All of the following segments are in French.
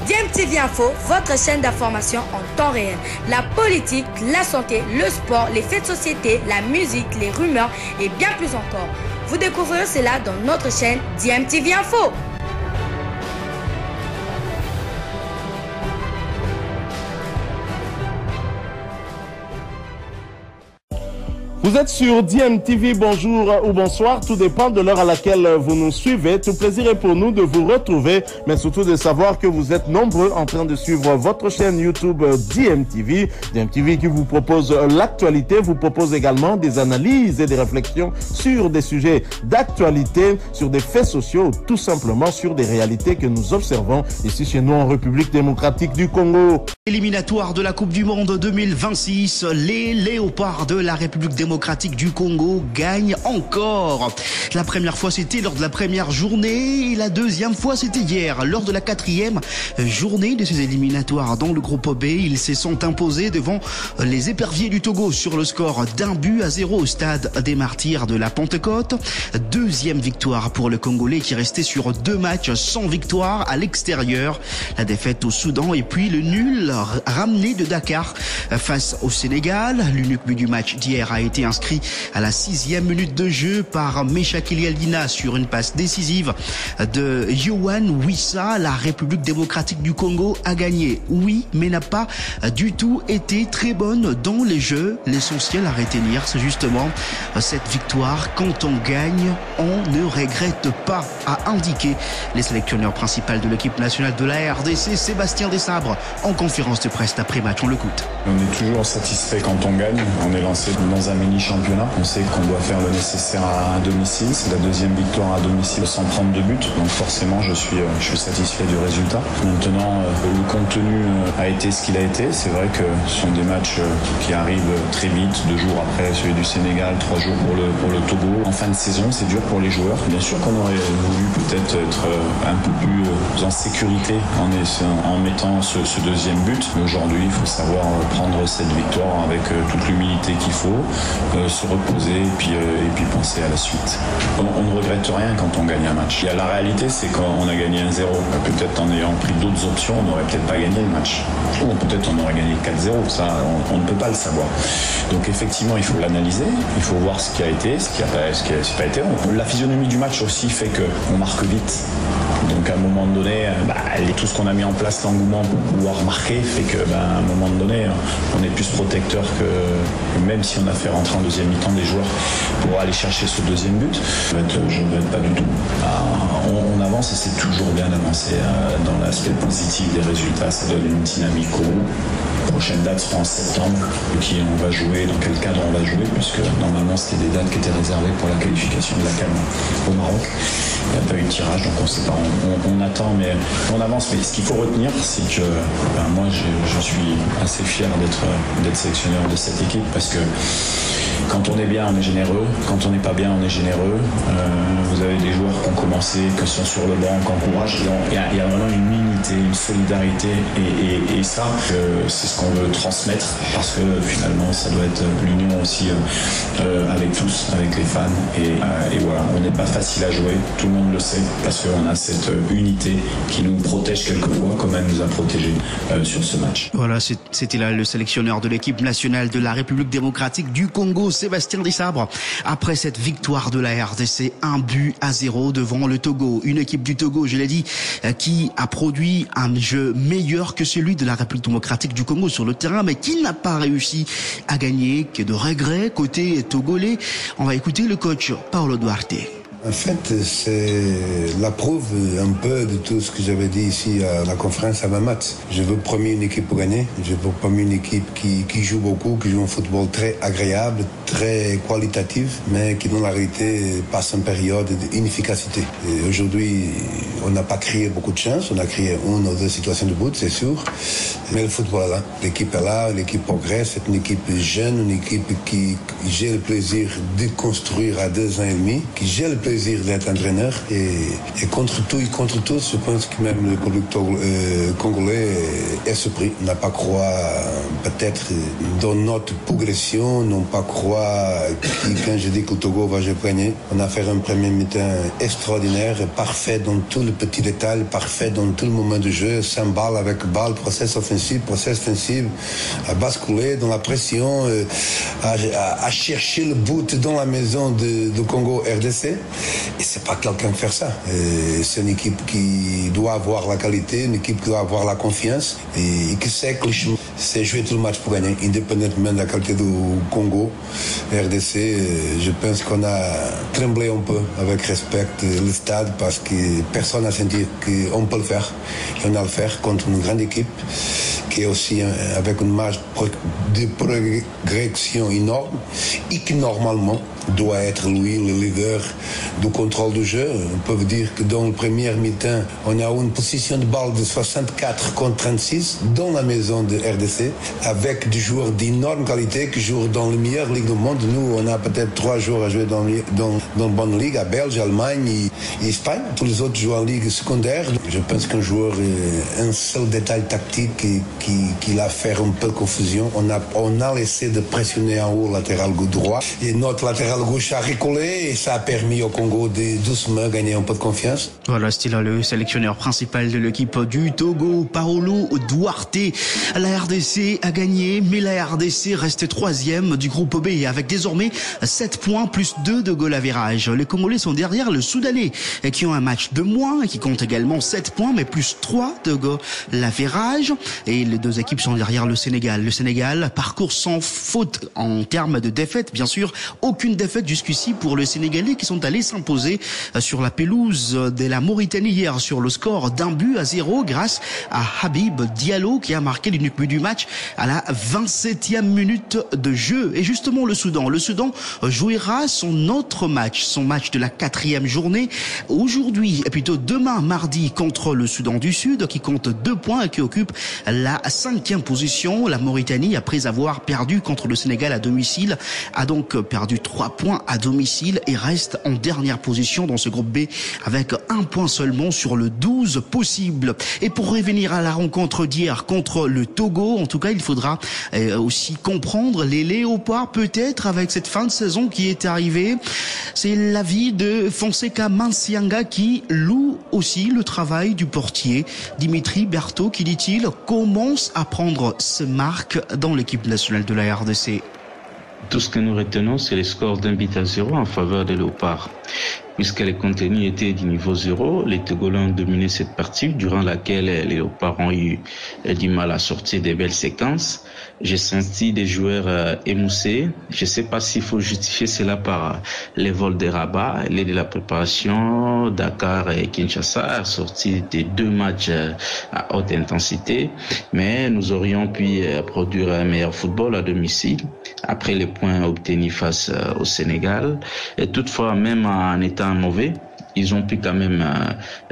DMTV Info, votre chaîne d'information en temps réel. La politique, la santé, le sport, les faits de société, la musique, les rumeurs et bien plus encore. Vous découvrirez cela dans notre chaîne DMTV Info. Vous êtes sur DMTV, bonjour ou bonsoir, tout dépend de l'heure à laquelle vous nous suivez. Tout plaisir est pour nous de vous retrouver, mais surtout de savoir que vous êtes nombreux en train de suivre votre chaîne YouTube DMTV. DMTV qui vous propose l'actualité, vous propose également des analyses et des réflexions sur des sujets d'actualité, sur des faits sociaux, tout simplement sur des réalités que nous observons ici chez nous en République démocratique du Congo. Éliminatoire de la Coupe du Monde 2026, les Léopards de la République démocratique du Congo gagnent encore. La première fois c'était lors de la première journée et la deuxième fois c'était hier. Lors de la quatrième journée de ces éliminatoires dans le groupe B, ils se sont imposés devant les éperviers du Togo sur le score d'1-0 au stade des Martyrs de la Pentecôte. Deuxième victoire pour le Congolais qui restait sur 2 matchs sans victoire à l'extérieur. La défaite au Soudan et puis le nul ramené de Dakar face au Sénégal. L'unique but du match d'hier a été inscrit à la 6e minute de jeu par Meshak Elialdina sur une passe décisive de Yohan Wissa. La République démocratique du Congo a gagné, oui, mais n'a pas du tout été très bonne dans les jeux. L'essentiel à retenir, c'est justement cette victoire. Quand on gagne, on ne regrette pas, a indiqué les sélectionneurs principaux de l'équipe nationale de la RDC, Sébastien Desabre, en conférence de presse d'après-match. On l'écoute. On est toujours satisfait quand on gagne. On est lancé dans un mini-championnat. On sait qu'on doit faire le nécessaire à domicile. C'est la deuxième victoire à domicile sans prendre de but. Donc forcément, je suis satisfait du résultat. Maintenant, le contenu a été ce qu'il a été. C'est vrai que ce sont des matchs qui arrivent très vite, 2 jours après celui du Sénégal, 3 jours pour le Togo. En fin de saison, c'est dur pour les joueurs. Bien sûr qu'on aurait voulu peut-être être un peu plus en sécurité en mettant ce deuxième but. Mais aujourd'hui, il faut savoir prendre cette victoire avec toute l'humilité qu'il faut, se reposer et puis penser à la suite. On ne regrette rien quand on gagne un match. La réalité, c'est qu'on a gagné 1-0. Peut-être en ayant pris d'autres options, on n'aurait peut-être pas gagné le match. Ou peut-être on aurait gagné 4-0. Ça, on ne peut pas le savoir. Donc effectivement, il faut l'analyser. Il faut voir ce qui a été, ce qui n'a pas été. La physionomie du match aussi fait qu'on marque vite. Donc à un moment donné, tout ce qu'on a mis en place, l'engouement pour pouvoir marquer, fait que à un moment donné, on est plus protecteur que même si on a fait rentrer en deuxième mi-temps des joueurs pour aller chercher ce deuxième but. Je ne regrette pas du tout. On avance et c'est toujours bien d'avancer dans l'aspect positif des résultats. Ça donne une dynamique au groupe. Prochaine date sera en septembre. Qui on va jouer, dans quel cadre on va jouer, puisque normalement c'était des dates qui étaient réservées pour la qualification de la CAN au Maroc. Il n'y a pas eu de tirage, donc on ne sait pas. On attend, mais on avance. Mais ce qu'il faut retenir, c'est que moi, je suis assez fier d'être sélectionneur de cette équipe, parce que quand on est bien, on est généreux. Quand on n'est pas bien, on est généreux. Vous avez des joueurs qui ont commencé, qui sont sur le banc, qui encouragent. Il y a vraiment une unité, une solidarité. Et ça, c'est ce qu'on veut transmettre, parce que finalement, ça doit être l'union aussi avec tous, avec les fans. Et voilà, on n'est pas facile à jouer. Tout le monde le sait, parce qu'on a cette unité qui nous protège quelquefois, comme elle nous a protégés sur ce match. Voilà, c'était là le sélectionneur de l'équipe nationale de la République démocratique du Congo, Sébastien Desabre, après cette victoire de la RDC, 1-0 devant le Togo. Une équipe du Togo, je l'ai dit, qui a produit un jeu meilleur que celui de la République démocratique du Congo sur le terrain, mais qui n'a pas réussi à gagner, que de regrets côté togolais. On va écouter le coach Paulo Duarte. En fait, c'est la preuve un peu de tout ce que j'avais dit ici à la conférence à Mamat. Je veux promener une équipe pour gagner. Je veux promener une équipe qui joue beaucoup, qui joue un football très agréable, très qualitatif, mais qui dans la réalité passe une période d'inefficacité. Et aujourd'hui, on n'a pas créé beaucoup de chances. On a créé 1 ou 2 situations de but, c'est sûr. Mais le football est là. L'équipe est là, l'équipe progresse. C'est une équipe jeune, une équipe qui j'ai le plaisir de construire à 2 ans et demi, qui j'ai le plaisir plaisir d'être entraîneur et contre tout et contre tous, je pense que même le public congolais est surpris. N'a pas croire peut-être dans notre progression, non pas croire que quand je dis que le Togo va jouer premier, on a fait un premier mi-temps extraordinaire, parfait dans tout le petit détail, parfait dans tout le moment du jeu, sans balle avec balle, process offensif, à basculer dans la pression, à chercher le but dans la maison de Congo RDC. Et c'est pas quelqu'un qui fait ça. C'est une équipe qui doit avoir la qualité, une équipe qui doit avoir la confiance et qui sait que le chemin, c'est jouer tout le match pour gagner, indépendamment de la qualité du Congo RDC. Je pense qu'on a tremblé un peu avec respect le stade parce que personne n'a senti qu'on peut le faire. Et on a le faire contre une grande équipe qui est aussi avec une marge de progression énorme et qui normalement doit être lui le leader du contrôle du jeu. On peut vous dire que dans le premier mi-temps, on a une position de balle de 64 contre 36 dans la maison de RDC avec des joueurs d'énorme qualité qui jouent dans la meilleure ligue du monde. Nous, on a peut-être 3 joueurs à jouer dans une bonne ligue, à Belge, Allemagne et Espagne. Tous les autres jouent en ligue secondaire. Je pense qu'un joueur, un seul détail tactique qui l'a fait un peu confusion. On a laissé de pressionner en haut latéral droit et notre latéral gauche a reculé et ça a permis au Congo de doucement gagner un peu de confiance. Voilà, c'était là le sélectionneur principal de l'équipe du Togo, Paolo Duarte. La RDC a gagné, mais la RDC reste 3e du groupe B avec désormais 7 points plus 2 de goal average. Les Congolais sont derrière le Soudanais qui ont un match de moins et qui compte également 7 points mais plus 3 de goal average. Et les deux équipes sont derrière le Sénégal. Le Sénégal parcourt sans faute en termes de défaite, bien sûr. Aucune défaite jusqu'ici pour les Sénégalais qui sont allés s'imposer sur la pelouse de la Mauritanie hier sur le score d'1-0 grâce à Habib Diallo qui a marqué l'unique but du match à la 27e minute de jeu. Et justement le Soudan jouera son autre match, son match de la 4e journée aujourd'hui, et plutôt demain mardi contre le Soudan du Sud qui compte 2 points et qui occupe la 5e position. La Mauritanie, après avoir perdu contre le Sénégal à domicile, a donc perdu 3 points à domicile et reste en dernière position dans ce groupe B avec 1 point seulement sur le 12 possible. Et pour revenir à la rencontre d'hier contre le Togo, en tout cas, il faudra aussi comprendre les Léopards peut-être avec cette fin de saison qui est arrivée. C'est l'avis de Fonseca Mansianga qui loue aussi le travail du portier Dimitri Berthaud qui, dit-il, commence à prendre ses marques dans l'équipe nationale de la RDC. Tout ce que nous retenons, c'est le score d'1-0 en faveur des Léopards. Puisque les contenus étaient du niveau 0, les Togolais ont dominé cette partie durant laquelle les Léopards ont eu du mal à sortir des belles séquences. J'ai senti des joueurs émoussés. Je ne sais pas s'il faut justifier cela par les vols de Rabat, les de la préparation, Dakar et Kinshasa, sortis des 2 matchs à haute intensité. Mais nous aurions pu produire un meilleur football à domicile après les points obtenus face au Sénégal. Et toutefois, même en étant mauvais, ils ont pu quand même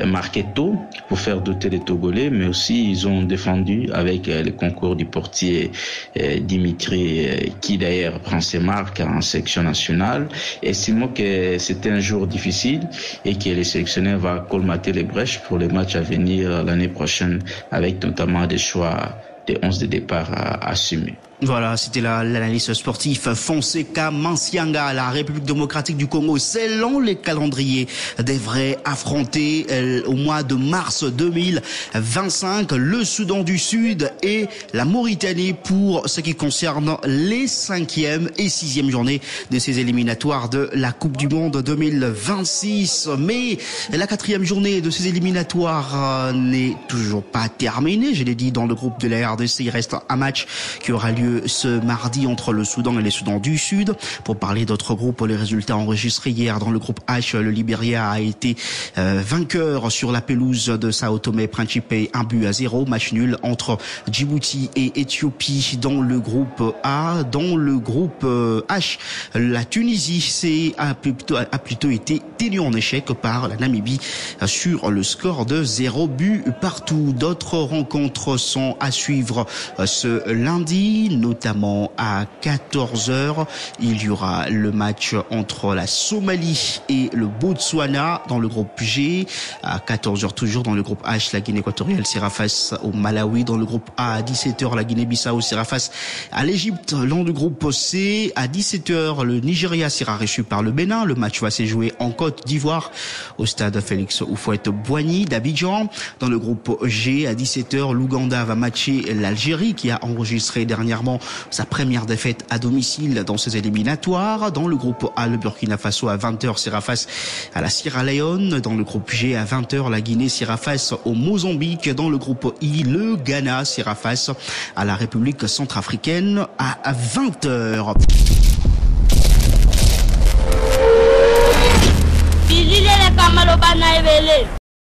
marquer tôt pour faire douter les Togolais, mais aussi ils ont défendu avec le concours du portier Dimitri, qui d'ailleurs prend ses marques en sélection nationale. Estimons que c'était un jour difficile et que le sélectionneur va colmater les brèches pour les matchs à venir l'année prochaine, avec notamment des choix des 11 de départ à assumer. Voilà, c'était l'analyste sportif Fonseca Mansianga. La République démocratique du Congo, selon les calendriers, devrait affronter au mois de mars 2025 le Soudan du Sud et la Mauritanie pour ce qui concerne les 5e et 6e journées de ces éliminatoires de la Coupe du Monde 2026. Mais la 4e journée de ces éliminatoires n'est toujours pas terminée. Je l'ai dit, dans le groupe de la RDC, il reste un match qui aura lieu ce mardi entre le Soudan et les Soudans du Sud. Pour parler d'autres groupes, les résultats enregistrés hier dans le groupe H, le Libéria a été vainqueur sur la pelouse de Sao Tomé Principe, 1-0. Match nul entre Djibouti et Éthiopie dans le groupe A. Dans le groupe H, la Tunisie a plutôt été tenue en échec par la Namibie sur le score de 0 but partout. D'autres rencontres sont à suivre suivre ce lundi, notamment à 14h. Il y aura le match entre la Somalie et le Botswana dans le groupe G. À 14h toujours dans le groupe H, la Guinée équatoriale sera face au Malawi. Dans le groupe A, à 17h, la Guinée-Bissau sera face à l'Égypte. Dans le groupe C, à 17h, le Nigeria sera reçu par le Bénin. Le match va se jouer en Côte d'Ivoire au stade Félix Houphouët-Boigny d'Abidjan. Dans le groupe G, à 17h, l'Ouganda va matcher l'Algérie qui a enregistré dernièrement sa première défaite à domicile dans ses éliminatoires. Dans le groupe A, le Burkina Faso à 20h sera face à la Sierra Leone. Dans le groupe G, à 20h, la Guinée sera face au Mozambique. Dans le groupe I, le Ghana sera face à la République centrafricaine à 20h. Bilile le kamalo bana evele.